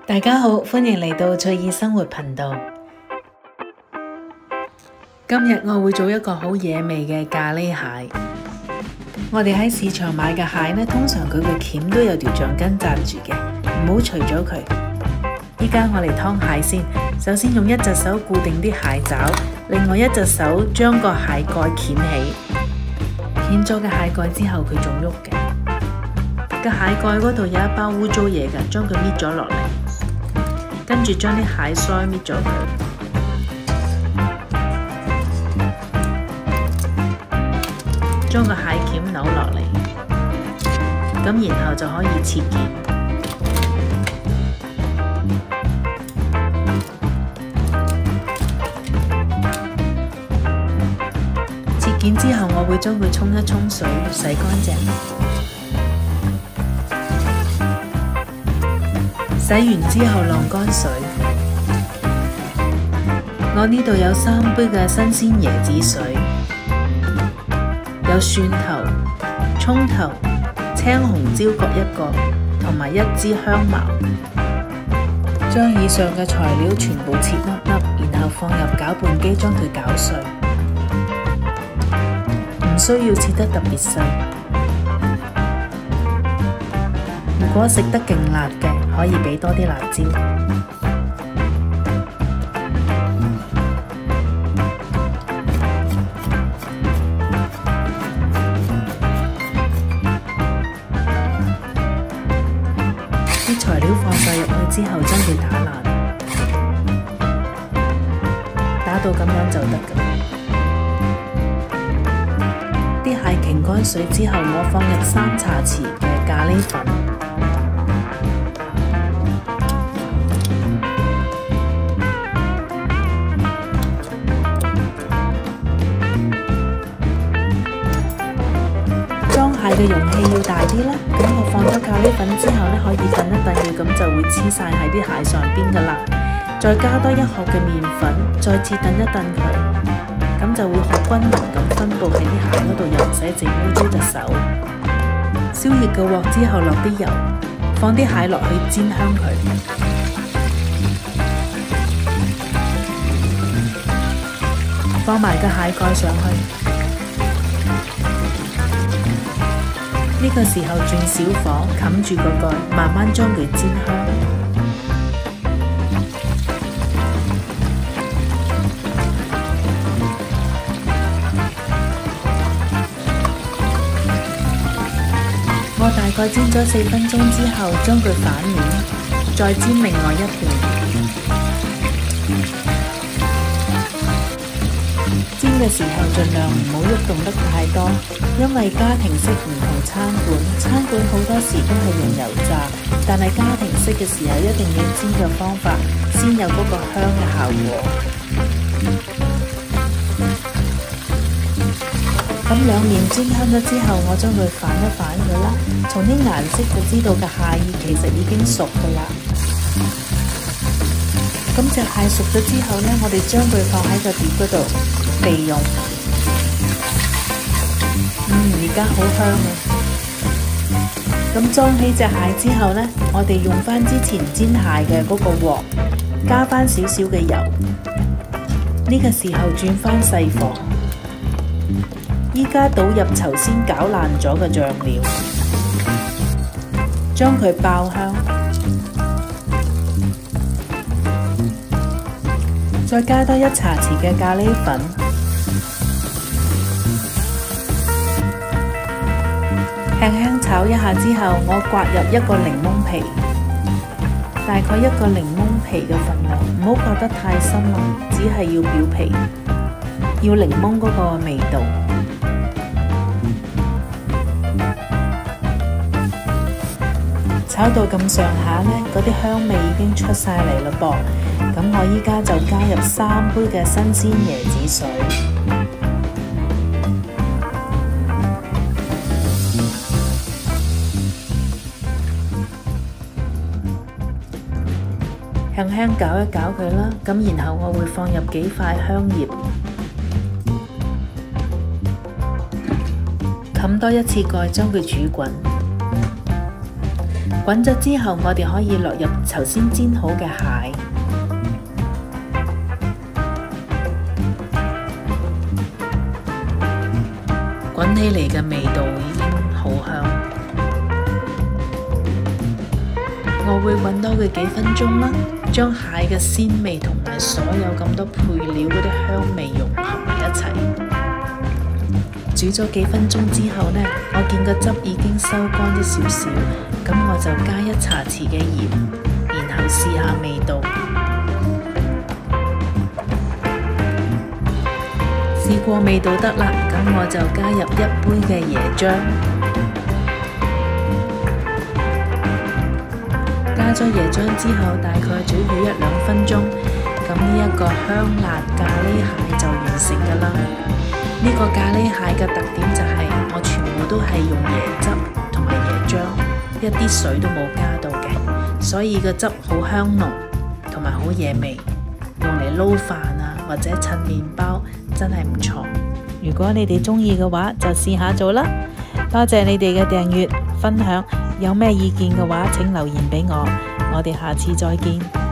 大家好，歡迎嚟到翠意生活頻道。今日我會做一個好惹味嘅咖喱蟹。我哋喺市場買嘅蟹呢，通常佢嘅鉗都有條橡筋紮住嘅，唔好除咗佢。依家我嚟劏蟹先，首先用一隻手固定啲蟹爪，另外一隻手將個蟹蓋鉗起。鉗咗嘅蟹蓋之後，佢仲喐嘅。個蟹蓋嗰度有一包污糟嘢嘅，將佢搣咗落嚟。跟住將啲蟹腮搣咗佢，將個蟹鉗扭落嚟，咁然後就可以切件。切件之後，我會將佢沖一沖水，洗乾淨。洗完之後晾乾水。我呢度有3杯嘅新鮮椰子水，有蒜頭、蔥頭、青紅椒各一個，同埋1支香茅。將以上嘅材料全部切粒粒，然後放入攪拌機將佢攪碎。唔需要切得特別細。如果食得勁辣嘅，可以俾多啲辣椒。啲材料放晒入去之後，將佢打爛，打到咁樣就得㗎。啲蟹擎乾水之後，我放入3茶匙嘅咖喱粉。蟹嘅容器要大啲啦，咁我放咗咖喱粉之後呢，可以燉一燉佢，咁就會黐晒喺啲蟹上邊噶啦。再加多1殼嘅麵粉，再次燉一燉佢，咁就會好均勻咁分佈喺啲蟹嗰度，又唔使整污糟隻手。燒熱個鑊之後，落啲油，放啲蟹落去煎香佢。放埋個蟹蓋上去。呢個時候轉小火，冚住個蓋，慢慢將佢煎香。我大概煎咗4分鐘之後，將佢反面，再煎另外一邊。煎嘅時候盡量唔好喐動得太多，因為家庭式唔同餐館好多時都係用油炸，但係家庭式嘅時候一定要煎嘅方法，先有嗰個香嘅效果。咁兩面煎香咗之後，我將佢反一反佢啦，從啲顏色就知道嘅蟹翼其實已經熟噶啦。咁隻蟹熟咗之後呢，我哋將佢放喺個碟嗰度備用。而家好香啊！咁裝起隻蟹之後呢，我哋用翻之前煎蟹嘅嗰個鑊，加翻少少嘅油。呢個時候轉翻細火，依家倒入頭先攪爛咗嘅醬料，將佢爆香。再加多1茶匙嘅咖喱粉，輕輕炒一下之後，我刮入1個檸檬皮，大概1個檸檬皮嘅份量，唔好刮得太深啊，只係要表皮，要檸檬嗰個味道。炒到咁上下呢，嗰啲香味已經出晒嚟啦噃。咁我依家就加入3杯嘅新鮮椰子水，輕輕攪一攪佢啦。咁然後我會放入幾塊香葉，冚多1次蓋，將佢煮滾。滾咗之後，我哋可以落入頭先煎好嘅蟹。滾起嚟嘅味道已經好香。我會滾多佢幾分鐘啦，將蟹嘅鮮味同埋所有咁多配料嗰啲香味融合埋一齊。煮咗幾分鐘之後呢，我見個汁已經收乾咗少少，咁我就加1茶匙嘅鹽，然後試下味道。試過味道得啦，咁我就加入1杯嘅椰漿。加咗椰漿之後，大概煮佢1-2分鐘，咁呢一個香辣咖喱蟹就完成㗎啦。呢個咖喱蟹嘅特點就係我全部都係用椰汁同埋椰漿，一啲水都冇加到嘅，所以個汁好香濃同埋好惹味，用嚟撈飯啊或者襯麵包真係唔錯。如果你哋鍾意嘅話，就試下做啦。多謝你哋嘅訂閱分享，有咩意見嘅話請留言俾我，我哋下次再見。